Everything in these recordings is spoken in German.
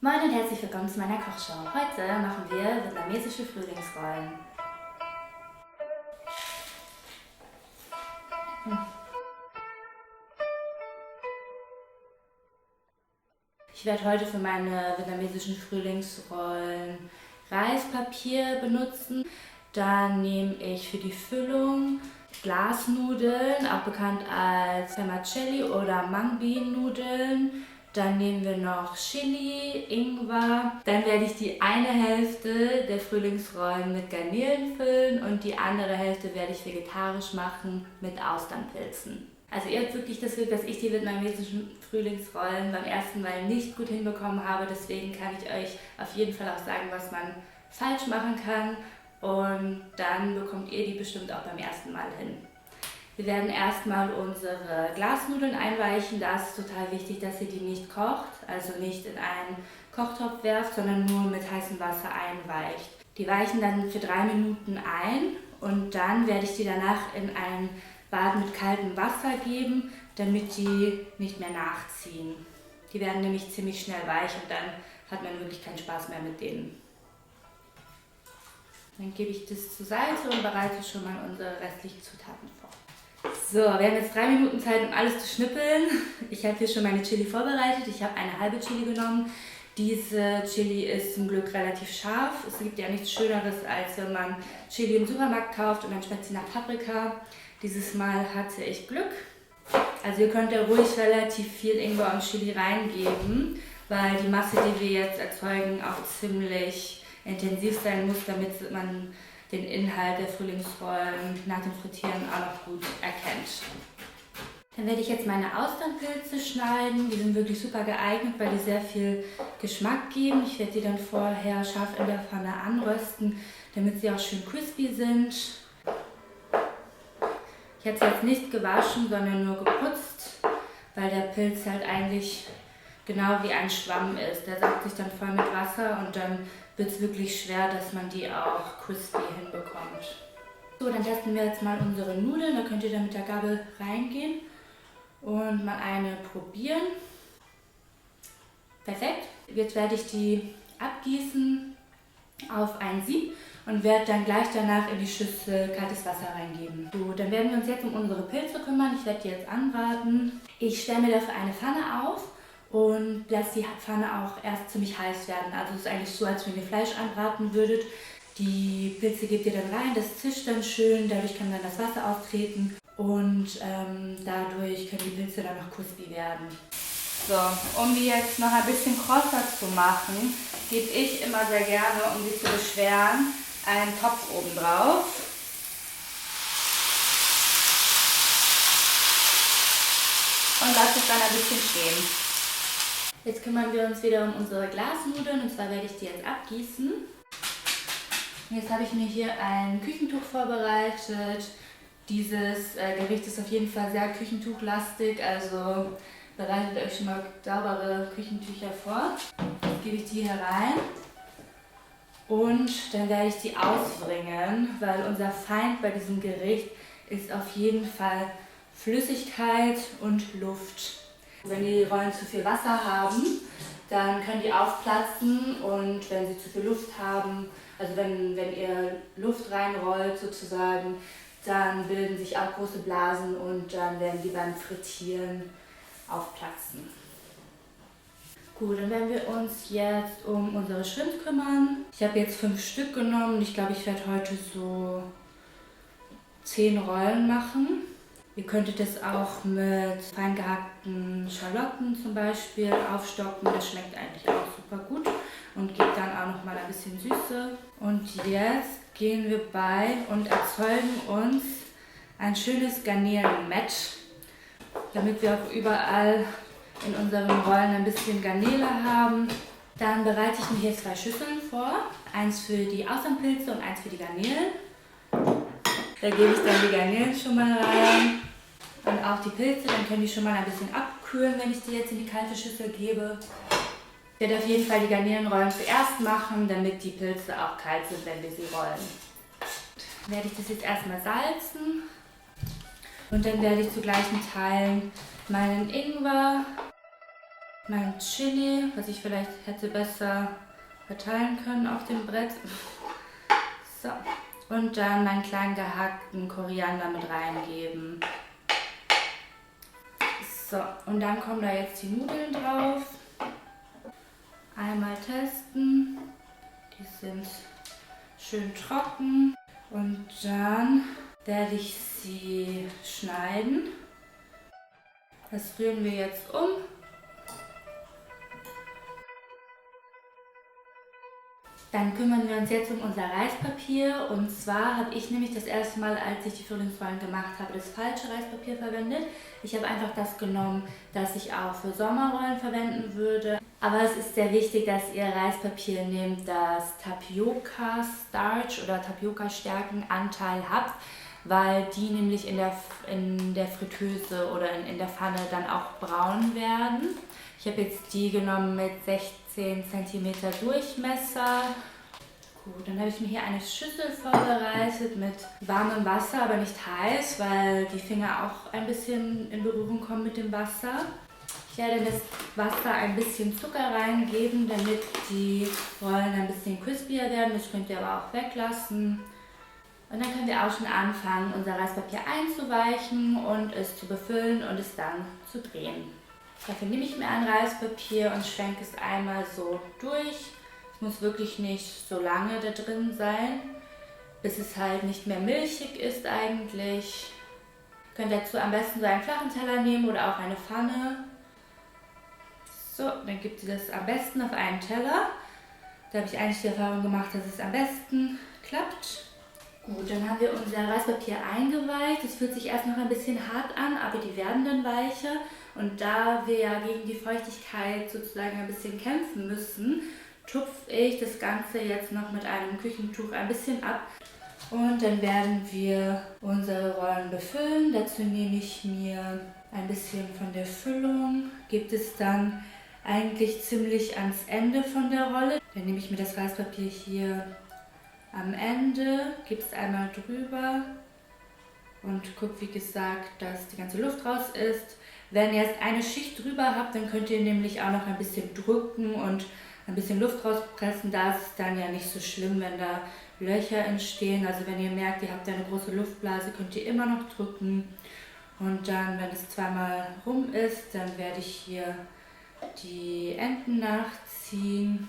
Moin und herzlich willkommen zu meiner Kochshow. Heute machen wir vietnamesische Frühlingsrollen. Ich werde heute für meine vietnamesischen Frühlingsrollen Reispapier benutzen. Dann nehme ich für die Füllung Glasnudeln, auch bekannt als Vermicelli oder Mung Bean Nudeln. Dann nehmen wir noch Chili, Ingwer. Dann werde ich die eine Hälfte der Frühlingsrollen mit Garnelen füllen und die andere Hälfte werde ich vegetarisch machen mit Austernpilzen. Also ihr habt wirklich das Glück, dass ich die vietnamesischen Frühlingsrollen beim ersten Mal nicht gut hinbekommen habe. Deswegen kann ich euch auf jeden Fall auch sagen, was man falsch machen kann. Und dann bekommt ihr die bestimmt auch beim ersten Mal hin. Wir werden erstmal unsere Glasnudeln einweichen. Da ist es total wichtig, dass ihr die nicht kocht, also nicht in einen Kochtopf werft, sondern nur mit heißem Wasser einweicht. Die weichen dann für 3 Minuten ein und dann werde ich die danach in ein Bad mit kaltem Wasser geben, damit die nicht mehr nachziehen. Die werden nämlich ziemlich schnell weich und dann hat man wirklich keinen Spaß mehr mit denen. Dann gebe ich das zur Seite und bereite schon mal unsere restlichen Zutaten vor. So, wir haben jetzt 3 Minuten Zeit, um alles zu schnippeln. Ich habe hier schon meine Chili vorbereitet. Ich habe eine halbe Chili genommen. Diese Chili ist zum Glück relativ scharf. Es gibt ja nichts Schöneres, als wenn man Chili im Supermarkt kauft und dann schmeckt sie nach Paprika. Dieses Mal hatte ich Glück. Also ihr könnt ja ruhig relativ viel Ingwer und Chili reingeben, weil die Masse, die wir jetzt erzeugen, auch ziemlich intensiv sein muss, damit man den Inhalt der Frühlingsrollen nach dem Frittieren auch noch gut erkennt. Dann werde ich jetzt meine Austernpilze schneiden. Die sind wirklich super geeignet, weil die sehr viel Geschmack geben. Ich werde die dann vorher scharf in der Pfanne anrösten, damit sie auch schön crispy sind. Ich habe sie jetzt nicht gewaschen, sondern nur geputzt, weil der Pilz halt eigentlich genau wie ein Schwamm ist. Der saugt sich dann voll mit Wasser und dann wird es wirklich schwer, dass man die auch crispy hinbekommt. So, dann testen wir jetzt mal unsere Nudeln. Da könnt ihr dann mit der Gabel reingehen und mal eine probieren. Perfekt. Jetzt werde ich die abgießen auf ein Sieb und werde dann gleich danach in die Schüssel kaltes Wasser reingeben. So, dann werden wir uns jetzt um unsere Pilze kümmern. Ich werde die jetzt anbraten. Ich stelle mir dafür eine Pfanne auf und lasse die Pfanne auch erst ziemlich heiß werden. Also es ist eigentlich so, als wenn ihr Fleisch anbraten würdet. Die Pilze gebt ihr dann rein, das zischt dann schön, dadurch kann dann das Wasser auftreten und dadurch können die Pilze dann noch crispy werden. So, um die jetzt noch ein bisschen krosser zu machen, gebe ich immer sehr gerne, um sie zu beschweren, einen Topf oben drauf. Und lasse es dann ein bisschen stehen. Jetzt kümmern wir uns wieder um unsere Glasnudeln und zwar werde ich die jetzt abgießen. Jetzt habe ich mir hier ein Küchentuch vorbereitet. Dieses Gericht ist auf jeden Fall sehr küchentuchlastig, also bereitet euch schon mal saubere Küchentücher vor. Jetzt gebe ich die hier rein und dann werde ich die auswringen, weil unser Feind bei diesem Gericht ist auf jeden Fall Flüssigkeit und Luft. Wenn die Rollen zu viel Wasser haben, dann können die aufplatzen und wenn sie zu viel Luft haben, also wenn ihr Luft reinrollt sozusagen, dann bilden sich auch große Blasen und dann werden die beim Frittieren aufplatzen. Gut, dann werden wir uns jetzt um unsere Shrimps kümmern. Ich habe jetzt 5 Stück genommen. Ich glaube, ich werde heute so 10 Rollen machen. Ihr könntet es auch mit fein gehackten Schalotten zum Beispiel aufstocken. Das schmeckt eigentlich auch super gut und gibt dann auch noch mal ein bisschen Süße. Und jetzt gehen wir bei und erzeugen uns ein schönes Garnelenmatch, damit wir auch überall in unseren Rollen ein bisschen Garnele haben. Dann bereite ich mir hier 2 Schüsseln vor. Eins für die Austernpilze und eins für die Garnelen. Da gebe ich dann die Garnelen schon mal rein und auch die Pilze, dann können die schon mal ein bisschen abkühlen, wenn ich die jetzt in die kalte Schüssel gebe. Ich werde auf jeden Fall die Garnelenrollen zuerst machen, damit die Pilze auch kalt sind, wenn wir sie rollen. Dann werde ich das jetzt erstmal salzen und dann werde ich zu gleichen Teilen meinen Ingwer Mein Chili, was ich vielleicht hätte besser verteilen können auf dem Brett. So. Und dann meinen kleinen gehackten Koriander mit reingeben. So, und dann kommen da jetzt die Nudeln drauf. Einmal testen. Die sind schön trocken. Und dann werde ich sie schneiden. Das rühren wir jetzt um. Dann kümmern wir uns jetzt um unser Reispapier. Und zwar habe ich nämlich das erste Mal, als ich die Frühlingsrollen gemacht habe, das falsche Reispapier verwendet. Ich habe einfach das genommen, das ich auch für Sommerrollen verwenden würde. Aber es ist sehr wichtig, dass ihr Reispapier nehmt, das Tapioca Starch oder Tapioca Stärkenanteil habt, weil die nämlich in der Fritteuse oder in der Pfanne dann auch braun werden. Ich habe jetzt die genommen mit 16 cm Durchmesser. Gut, dann habe ich mir hier eine Schüssel vorbereitet mit warmem Wasser, aber nicht heiß, weil die Finger auch ein bisschen in Berührung kommen mit dem Wasser. Ich werde in das Wasser ein bisschen Zucker reingeben, damit die Rollen ein bisschen crispier werden. Das könnt ihr aber auch weglassen. Und dann können wir auch schon anfangen, unser Reispapier einzuweichen und es zu befüllen und es dann zu drehen. Dafür nehme ich mir ein Reispapier und schwenke es einmal so durch. Es muss wirklich nicht so lange da drin sein, bis es halt nicht mehr milchig ist eigentlich. Ihr könnt dazu am besten so einen flachen Teller nehmen oder auch eine Pfanne. So, dann gebt ihr das am besten auf einen Teller. Da habe ich eigentlich die Erfahrung gemacht, dass es am besten klappt. Gut, dann haben wir unser Reispapier eingeweicht. Es fühlt sich erst noch ein bisschen hart an, aber die werden dann weicher. Und da wir ja gegen die Feuchtigkeit sozusagen ein bisschen kämpfen müssen, tupfe ich das Ganze jetzt noch mit einem Küchentuch ein bisschen ab. Und dann werden wir unsere Rollen befüllen. Dazu nehme ich mir ein bisschen von der Füllung, gibt es dann eigentlich ziemlich ans Ende von der Rolle. Dann nehme ich mir das Reispapier hier am Ende, gebe es einmal drüber und gucke, wie gesagt, dass die ganze Luft raus ist. Wenn ihr jetzt eine Schicht drüber habt, dann könnt ihr nämlich auch noch ein bisschen drücken und ein bisschen Luft rauspressen. Da ist es dann ja nicht so schlimm, wenn da Löcher entstehen. Also wenn ihr merkt, ihr habt eine große Luftblase, könnt ihr immer noch drücken. Und dann, wenn es zweimal rum ist, dann werde ich hier die Enden nachziehen.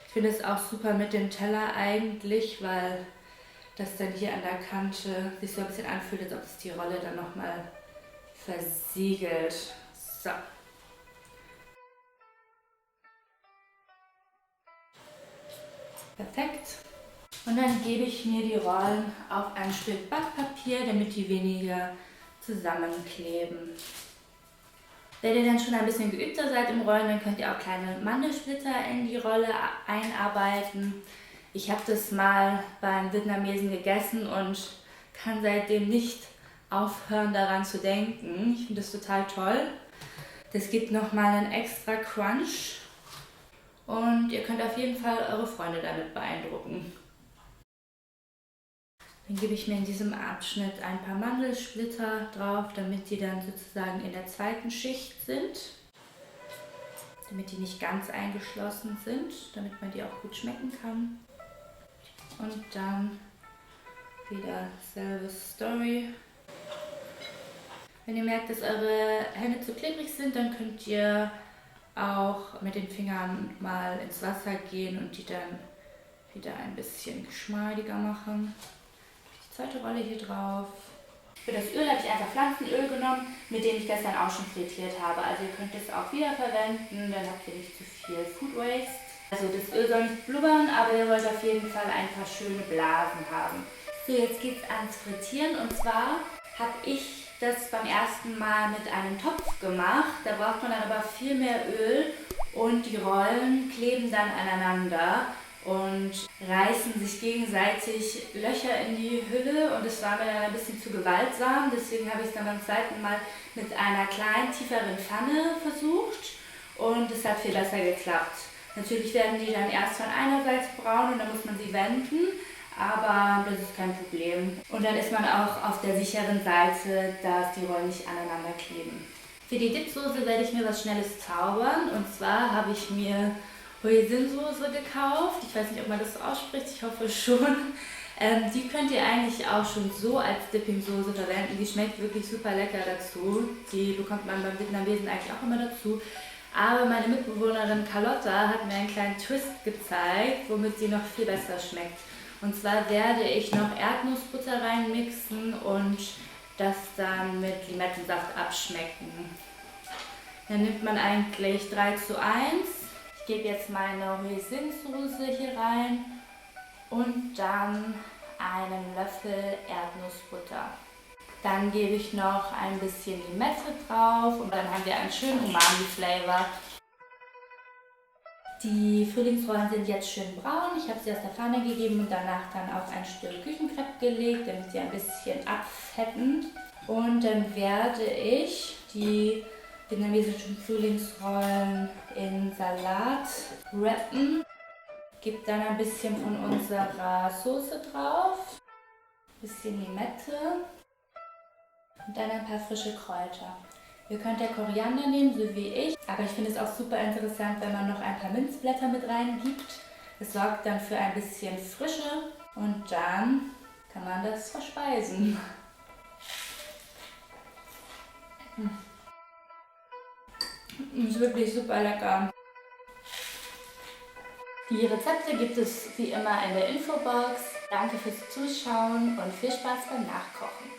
Ich finde es auch super mit dem Teller eigentlich, weil das dann hier an der Kante sich so ein bisschen anfühlt, als ob es die Rolle dann nochmal versiegelt. So. Perfekt. Und dann gebe ich mir die Rollen auf ein Stück Backpapier, damit die weniger zusammenkleben. Wenn ihr dann schon ein bisschen geübter seid im Rollen, dann könnt ihr auch kleine Mandelsplitter in die Rolle einarbeiten. Ich habe das mal beim Vietnamesen gegessen und kann seitdem nicht aufhören daran zu denken. Ich finde das total toll. Das gibt nochmal einen extra Crunch und ihr könnt auf jeden Fall eure Freunde damit beeindrucken. Dann gebe ich mir in diesem Abschnitt ein paar Mandelsplitter drauf, damit die dann sozusagen in der zweiten Schicht sind. Damit die nicht ganz eingeschlossen sind, damit man die auch gut schmecken kann. Und dann wieder selbe Story. Wenn ihr merkt, dass eure Hände zu klebrig sind, dann könnt ihr auch mit den Fingern mal ins Wasser gehen und die dann wieder ein bisschen geschmeidiger machen. Zweite Rolle hier drauf. Für das Öl habe ich einfach Pflanzenöl genommen, mit dem ich gestern auch schon frittiert habe. Also ihr könnt es auch wieder verwenden, dann habt ihr nicht zu viel Food Waste. Also das Öl soll nicht blubbern, aber ihr wollt auf jeden Fall ein paar schöne Blasen haben. So, jetzt geht es ans Frittieren und zwar habe ich das beim ersten Mal mit einem Topf gemacht. Da braucht man dann aber viel mehr Öl und die Rollen kleben dann aneinander und reißen sich gegenseitig Löcher in die Hülle und es war mir dann ein bisschen zu gewaltsam, deswegen habe ich es dann beim zweiten Mal mit einer kleinen, tieferen Pfanne versucht und es hat viel besser geklappt. Natürlich werden die dann erst von einer Seite braun und dann muss man sie wenden, aber das ist kein Problem. Und dann ist man auch auf der sicheren Seite, dass die Rollen nicht aneinander kleben. Für die Dipsoße werde ich mir was Schnelles zaubern. Und zwar habe ich mir Hoisinsoße gekauft. Ich weiß nicht, ob man das so ausspricht, ich hoffe schon. Die könnt ihr eigentlich auch schon so als Dippingsoße verwenden. Die schmeckt wirklich super lecker dazu. Die bekommt man beim Vietnamesen eigentlich auch immer dazu. Aber meine Mitbewohnerin Carlotta hat mir einen kleinen Twist gezeigt, womit sie noch viel besser schmeckt. Und zwar werde ich noch Erdnussbutter reinmixen und das dann mit Limettensaft abschmecken. Dann nimmt man eigentlich 3:1. Ich gebe jetzt meine Hoisinsoße hier rein und dann einen Löffel Erdnussbutter. Dann gebe ich noch ein bisschen Limette drauf und dann haben wir einen schönen Umami-Flavor. Die Frühlingsrollen sind jetzt schön braun. Ich habe sie aus der Pfanne gegeben und danach dann auf ein Stück Küchenkrepp gelegt, damit sie ein bisschen abfetten. Und dann werde ich die vietnamesischen Frühlingsrollen in Salat wrappen. Gebe dann ein bisschen von unserer Soße drauf, ein bisschen Limette und dann ein paar frische Kräuter. Ihr könnt ja Koriander nehmen, so wie ich, aber ich finde es auch super interessant, wenn man noch ein paar Minzblätter mit reingibt. Das sorgt dann für ein bisschen Frische und dann kann man das verspeisen. Ist wirklich super lecker. Die Rezepte gibt es wie immer in der Infobox. Danke fürs Zuschauen und viel Spaß beim Nachkochen.